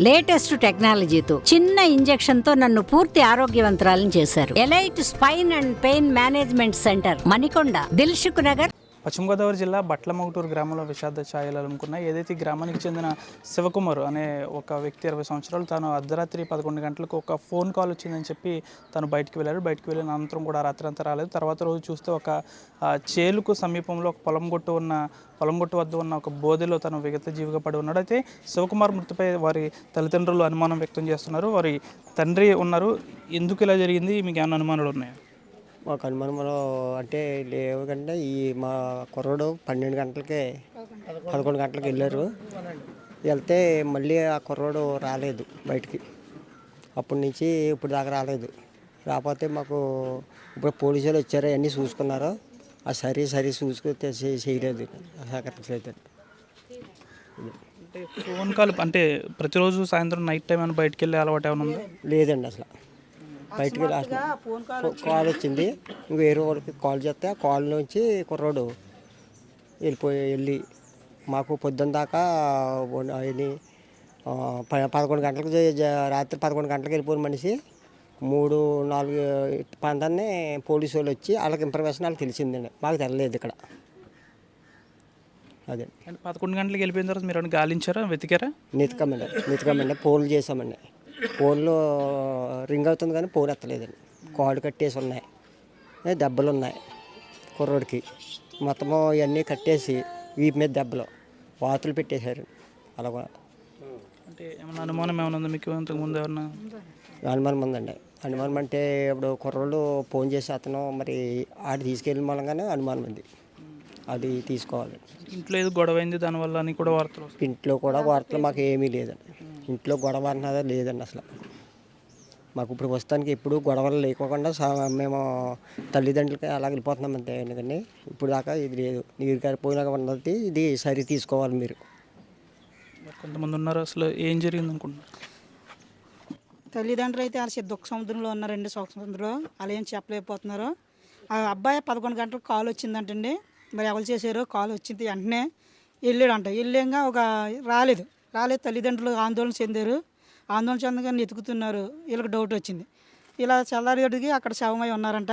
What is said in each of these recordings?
Latest టెక్నాలజీతో చిన్న injection తో నన్ను పూర్తి ఆరోగ్యవంతురాలను చేశారు. Elite spine and pain management centre, Manikonda, Dilsukh Nagar. పశ్చిమ గోదావరి జిల్లా బట్లమగుటూరు గ్రామంలో విషాద ఛాయలు అలుముకున్నాయి. ఏదైతే ఈ గ్రామానికి చెందిన శివకుమార్ అనే ఒక వ్యక్తి 20 సంవత్సరాలు తాను అర్ధరాత్రి 11 గంటలకు ఒక ఫోన్ కాల్ వచ్చిందని చెప్పి తను బయటికి వెళ్ళారు. బయటికి వెళ్ళిన అనంతరం కూడా రాత్రి అంతా రాలేదు. తర్వాత రోజు చూస్తే ఒక చేలుకు సమీపంలో ఒక పొలం గొట్టు వద్ద ఉన్న ఒక బోధెలో తను విగత జీవిగా పడి ఉన్నాడు. అయితే శివకుమార్ మృతిపై వారి తల్లిదండ్రులు అనుమానం వ్యక్తం చేస్తున్నారు. వారి తండ్రి ఉన్నారు. ఎందుకు ఇలా జరిగింది, మీకు ఏమైనా అనుమానాలు ఉన్నాయా? మాకు అనుమానంలో అంటే లేవకంటే మా కుర్రోడు 12 గంటలకే 11 గంటలకు వెళ్ళారు. వెళ్తే మళ్ళీ ఆ కుర్రోడు రాలేదు బయటికి. అప్పటి నుంచి ఇప్పుడు దాకా రాలేదు. రాకపోతే మాకు ఇప్పుడు పోలీసులు వచ్చారు, అన్నీ చూసుకున్నారు. ఆ సరి చూసుకుంటే చేయలేదు సహకరించలేదు. అంటే ఫోన్ కాల్ అంటే ప్రతిరోజు సాయంత్రం నైట్ టైం అని బయటికి వెళ్ళే అలవాటు ఏమైనా ఉందా? లేదండి, అసలు బయటికి కాల్ వచ్చింది. వేరే వాళ్ళకి కాల్ చేస్తే ఆ కాల్ నుంచి కుర్రోడు వెళ్ళి మాకు పొద్దున్న దాకా 11 గంటలకు రాత్రి 11 గంటలకు వెళ్ళిపోయిన మనిషి 3-4 పందాన్ని పోలీసు వాళ్ళు వచ్చి వాళ్ళకి ఇన్ఫర్మేషన్ వాళ్ళకి తెలిసిందండి. మాకు తెలియలేదు ఇక్కడ. అదే అంటే 11 గంటలకు వెళ్ళిపోయిన తర్వాత మీరు గాలించారా, వెతికారా? వెతికామండి, ఫోన్లు చేసామండి. ఫోన్లో రింగ్ అవుతుంది కానీ ఫోన్ ఎత్తలేదండి. కాళ్ళు కట్టేసి ఉన్నాయి, దెబ్బలు ఉన్నాయి కుర్రోడికి. మొత్తము ఇవన్నీ కట్టేసి వీపు మీద దెబ్బలు వాతులు పెట్టేశారు. అలా అంటే ఏమన్నా అనుమానం ఏమైనా ఉందా మీకు ఇంతకుముందు? ఏమన్నా అనుమానం ఉందండి. అనుమానం అంటే ఇప్పుడు కుర్రోళ్ళు ఫోన్ చేసి అతను మరి ఆడి తీసుకెళ్ళిన మూలంగానే అనుమానం ఉంది. అది తీసుకోవాలి. ఇంట్లో ఏదో గొడవ అయింది దానివల్ల అని కూడా వార్తలు? ఇంట్లో కూడా వార్తలు మాకు ఏమీ లేదండి. ఇంట్లో గొడవ అన్నదా లేదండి అసలు. మాకు ఇప్పుడు ప్రస్తుతానికి ఎప్పుడు గొడవలు లేకోకుండా మేము తల్లిదండ్రులకి అలా వెళ్ళిపోతున్నాం అంతే. ఎందుకండి ఇప్పుడు దాకా ఇది లేదు. నీరు కారిపోయినాక ఉన్నది ఇది సరి తీసుకోవాలి మీరు. కొంతమంది ఉన్నారు, అసలు ఏం జరిగింది అనుకుంటున్నారు? తల్లిదండ్రులు అయితే వాళ్ళ దుఃఖ సముద్రంలో ఉన్నారండి, సుఖ సముద్రంలో. అలా ఏం చెప్పలేకపోతున్నారు. ఆ అబ్బాయి 11 గంటలకు కాల్ వచ్చిందంటండి. మరి ఎవరు చేశారో కాల్ వచ్చింది వెంటనే వెళ్ళాడంట. వెళ్ళాక రాలేదు. తల్లిదండ్రులు ఆందోళన చెందారు. ఆందోళన చెందగానే ఎతుకుతున్నారు. వీళ్ళకి డౌట్ వచ్చింది. ఇలా చల్లారేడికి అక్కడ శవమై ఉన్నారంట.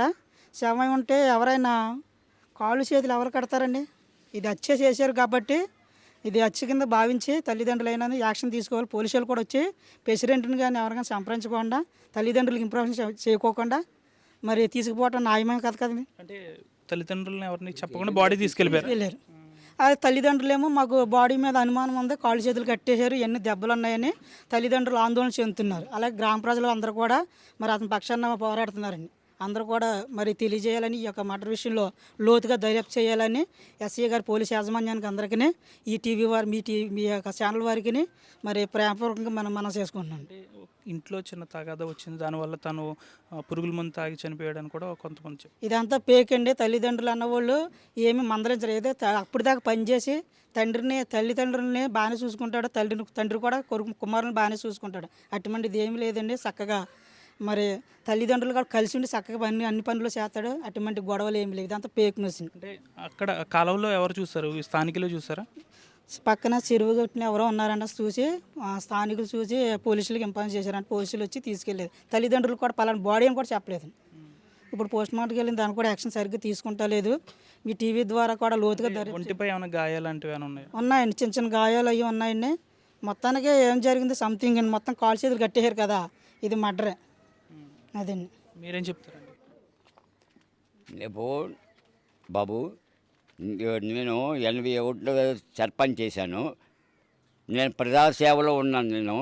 శవమై ఉంటే ఎవరైనా కాళ్ళు చేతులు ఎవరు కడతారండి? ఇది హత్య చేశారు కాబట్టి ఇది హత్య కింద భావించి తల్లిదండ్రులైనా యాక్షన్ తీసుకోవాలి. పోలీసులు కూడా వచ్చి ప్రెసిడెంట్ని కానీ ఎవరికైనా సంప్రదించకుండా తల్లిదండ్రులకు ఇన్ఫర్మేషన్ చేయకోకుండా మరి తీసుకుపోవటం న్యాయమే కదా కదండి. అంటే తల్లిదండ్రులను ఎవరిని చెప్పకుండా బాడీ తీసుకెళ్ళారు. అది తల్లిదండ్రులేమో మాకు బాడీ మీద అనుమానం ఉంది, కాళ్ళు చేతులు కట్టేశారు, ఎన్ని దెబ్బలు ఉన్నాయని తల్లిదండ్రులు ఆందోళన చెందుతున్నారు. అలాగే గ్రామ ప్రజలు అందరూ కూడా మరి అతని పక్షాన పోరాడుతున్నారండి. అందరూ కూడా మరి తెలియజేయాలని, ఈ యొక్క మర్డర్ విషయంలో లోతుగా దర్యాప్తు చేయాలని ఎస్ఐ గారు, పోలీస్ యాజమాన్యానికి అందరికీ, ఈ టీవీ వారి మీ యొక్క ఛానల్ వారికి మరి ప్రేమపూర్వకంగా మనం చేసుకుంటున్నాం. ఇంట్లో చిన్న తగాదా వచ్చింది, దానివల్ల తను పురుగుల మందు తాగి చనిపోయాడని కూడా కొంతమంది చెప్పారు. ఇదంతా పేక్ అండి. తల్లిదండ్రులు అన్నవాళ్ళు ఏమీ మందరించరు. ఏదో అప్పుడు దాకా పనిచేసి తల్లిదండ్రులని బాగానే చూసుకుంటాడు. తండ్రి కూడా కుమారుని బాగానే చూసుకుంటాడు. అటువంటిది ఏమీ లేదండి. చక్కగా మరి తల్లిదండ్రులు కూడా కలిసి ఉండి చక్కగా అన్ని పనులు చేస్తాడు. అటువంటి గొడవలు ఏమి లేవు. ఇదంతా పేక్ న్యూస్. అంటే అక్కడ కాలంలో ఎవరు చూస్తారు? స్థానికులు చూసారా? పక్కన చెరువు గట్టున ఎవరో ఉన్నారంట. చూసి స్థానికులు చూసి పోలీసులకు ఇంపార్టెన్స్ చేశారంటే పోలీసులు వచ్చి తీసుకెళ్ళలేదు. తల్లిదండ్రులు కూడా పలానా బాడీ అని కూడా చెప్పలేదు. ఇప్పుడు పోస్ట్ మార్టంకి వెళ్ళిన దాన్ని కూడా యాక్షన్ సరిగ్గా తీసుకుంటా లేదు. మీ టీవీ ద్వారా కూడా లోతుగా ఒంటిపై ఏమైనా గాయాలు లాంటివి ఉన్నాయండి. చిన్న గాయాలు అవి ఉన్నాయండి. మొత్తానికి ఏం జరిగింది సంథింగ్ అండి. మొత్తం కాలు చేతులు కట్టేశారు కదా, ఇది మర్డరే. అదండి. మీరేం చెప్తారండి? బాబు, నేను 81 సర్పంచ్ చేశాను. నేను ప్రజాసేవలో ఉన్నాను. నేను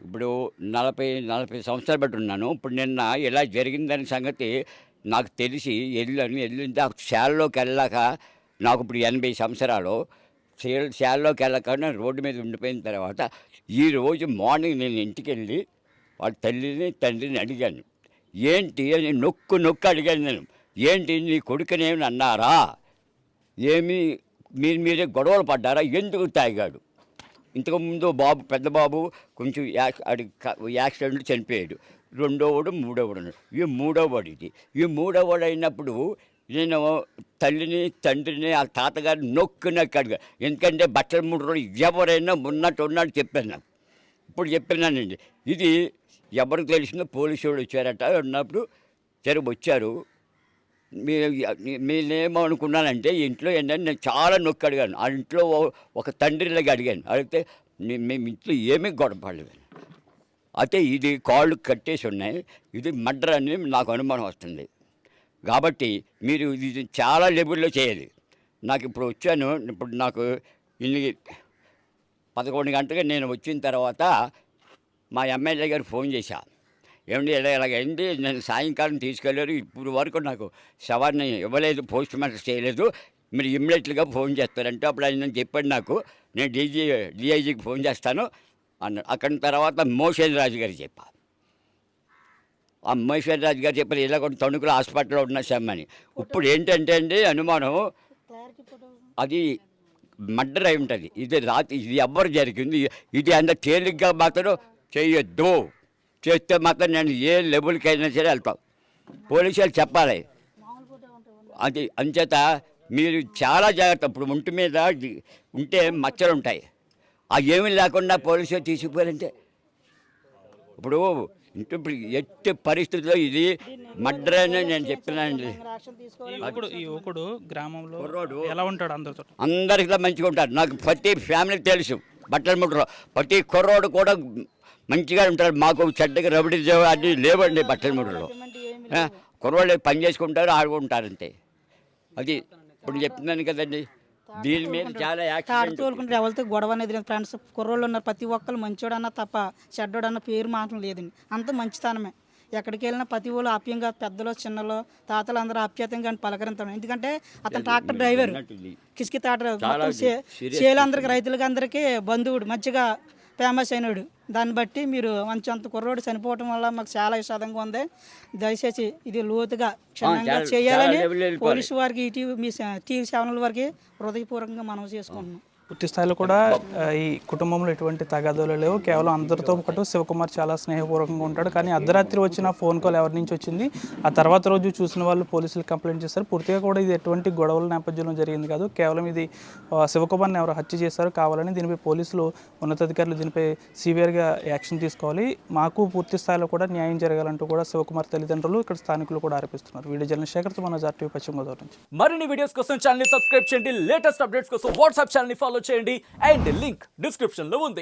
ఇప్పుడు 40 సంవత్సరాలు బట్టి ఉన్నాను. ఇప్పుడు నిన్న ఇలా జరిగిందని సంగతి నాకు తెలిసి వెళ్ళింది. ఆ శాలలోకి వెళ్ళాక నాకు ఇప్పుడు 80 సంవత్సరాలు. శాలలోకి వెళ్ళక రోడ్డు మీద ఉండిపోయిన తర్వాత ఈరోజు మార్నింగ్ నేను ఇంటికి వెళ్ళి వాళ్ళ తల్లిని తండ్రిని అడిగాను. ఏంటి అని నొక్కు అడిగాను నేను. ఏంటి నీ కొడుకునేమి అన్నారా? ఏమి మీరే గొడవలు పడ్డారా? ఎందుకు తాగాడు? ఇంతకుముందు పెద్ద బాబు కొంచెం యాక్సిడెంట్ చనిపోయాడు. రెండోవాడు మూడోవాడు అన్నాడు. ఈ మూడోవాడు ఇది. ఈ మూడోవాడు అయినప్పుడు నేను తల్లిని తండ్రిని ఆ తాతగారిని నొక్కి అడిగా. ఎందుకంటే బట్టలు 3 రోజులు ఎవరైనా ఉన్నట్టు చెప్పాను. నాకు ఇప్పుడు చెప్పినానండి. ఇది ఎవరికి తెలిసిందో పోలీసు వాళ్ళు వచ్చారట ఉన్నప్పుడు సరే వచ్చారు. నేనేమో అనుకున్నానంటే ఇంట్లో ఏంటంటే నేను చాలా నొక్కి అడిగాను. ఆ ఇంట్లో ఒక తండ్రిలాగా అడిగాను. అడిగితే మేము ఇంట్లో ఏమీ గొడవపడలేదు. అయితే ఇది కాళ్ళు కట్టేసి ఉన్నాయి, ఇది మర్డర్ అని నాకు అనుమానం వస్తుంది. కాబట్టి మీరు ఇది చాలా లెవెల్లో చేయాలి. నాకు ఇప్పుడు వచ్చాను, ఇప్పుడు నాకు ఇన్ని 11 గంటలకి నేను వచ్చిన తర్వాత మా ఎమ్మెల్యే గారు ఫోన్ చేశా. ఏమండి ఇలాగైంది, నేను సాయంకాలం తీసుకెళ్ళారు, ఇప్పుడు వరకు నాకు శవాన్ని ఇవ్వలేదు, పోస్ట్ మార్టం చేయలేదు, మీరు ఇమ్మీడియట్గా ఫోన్ చేస్తారంటే అప్పుడు ఆయన చెప్పాడు నాకు, నేను డిఐజీకి ఫోన్ చేస్తాను అన్నాడు. అక్కడి తర్వాత మోషన్ రాజు గారు చెప్పా. ఆ మోషన్ రాజు గారు చెప్పారు ఇలా కూడా తణుకులో హాస్పిటల్లో ఉన్న శమ్మని. ఇప్పుడు ఏంటంటే అండి అనుమానం అది మర్డర్ అయి ఉంటుంది. ఇది రాత్రి ఇది ఎవ్వరు జరిగింది, ఇది అంత తేలిగ్గా మాత్రం చేయొద్దు. చేస్తే మాత్రం నేను ఏ లెవెల్కి అయినా సరే వెళ్తాం. పోలీసులు చెప్పాలి. అది అంచేత మీరు చాలా జాగ్రత్త. ఇప్పుడు ఒంటి మీద ఉంటే మచ్చలు ఉంటాయి, అవి ఏమీ లేకుండా పోలీసులు తీసుకుపోయారంటే ఇప్పుడు ఎట్టి పరిస్థితుల్లో ఇది మర్డర్ అని నేను చెప్తున్నానండి. ఈ యువకుడు గ్రామంలో ఎలా ఉంటాడు? అందరికీ మంచిగా ఉంటారు. నాకు ప్రతి ఫ్యామిలీకి తెలుసు. బట్టల ముట్టరు ప్రతి కుర్రోడు కూడా మంచిగా ఉంటారు. మాకు చెడ్డకి రబడి అది లేవండి బట్టల ముట్టలో. కుర్రోళ్ళు పని చేసుకుంటారు, ఆడుకుంటారు అంతే. అది ఇప్పుడు చెప్తున్నాను కదండి. దీని మీద చాలా యాక్సిడెంట్ తోలుకుంటే ఎవరితో గొడవ అనేది లేదు. ఫ్రెండ్స్ కుర్రోళ్ళు ఉన్నారు, ప్రతి ఒక్కరు మంచోడు అన్న తప్ప చెడ్డోడు అన్న పేరు మాత్రం లేదండి. అంత మంచితనమే. ఎక్కడికి వెళ్ళినా ప్రతి వాళ్ళు ఆప్యంగా, పెద్దలో చిన్నలో తాతలు అందరూ ఆప్యాయంగా పలకరించడం. ఎందుకంటే అతను ట్రాక్టర్ డ్రైవర్, కిసికి ట్రాక్టర్ చేలందరికీ రైతులకి అందరికీ బంధువుడు, మంచిగా ఫేమస్ అయినాడు. దాన్ని బట్టి మీరు అంత కుర్రోడు చనిపోవటం వల్ల మాకు చాలా విషాదంగా ఉంది. దయచేసి ఇది లోతుగా క్షుణ్ణంగా చేయాలని పోలీసు వారికి, మీ టీవీ ఛానల్ వారికి హృదయపూర్వకంగా మనవి చేసుకుంటున్నాం. పూర్తి స్థాయిలో కూడా ఈ కుటుంబంలో ఎటువంటి తగాదాలు లేవు. కేవలం అందరితో పాటు శివకుమార్ చాలా స్నేహపూర్వకంగా ఉంటాడు. కానీ అర్ధరాత్రి వచ్చిన ఫోన్ కాల్ ఎవరి నుంచి వచ్చింది, ఆ తర్వాత రోజు చూసిన వాళ్ళు పోలీసులు కంప్లైంట్ చేశారు. పూర్తిగా కూడా ఇది ఎటువంటి గొడవల నేపథ్యంలో జరిగింది కాదు. కేవలం ఇది శివకుమార్ని ఎవరు హత్య చేశారు కావాలని. దీనిపై పోలీసులు ఉన్నతాధికారులు దీనిపై సివియర్గా యాక్షన్ తీసుకోవాలి. మాకు పూర్తి స్థాయిలో కూడా న్యాయం జరగాలంటూ కూడా శివకుమార్ తల్లిదండ్రులు, ఇక్కడ స్థానికులు కూడా ఆరోపిస్తున్నారు. వీడియో జర్నలిస్ట్ శేఖర్తో మన ఆర్టీవీ పశ్చిమ గోదావరి నుంచి. మరిన్ని వీడియోస్ కోసం ఛానల్ సబ్స్క్రైబ్ చేయండి. లేటెస్ట్ అప్డేట్స్ కోసం వాట్సాప్ ఛానల్ ఫాలో చేయండి. అండ్ లింక్ డిస్క్రిప్షన్ లో ఉంది.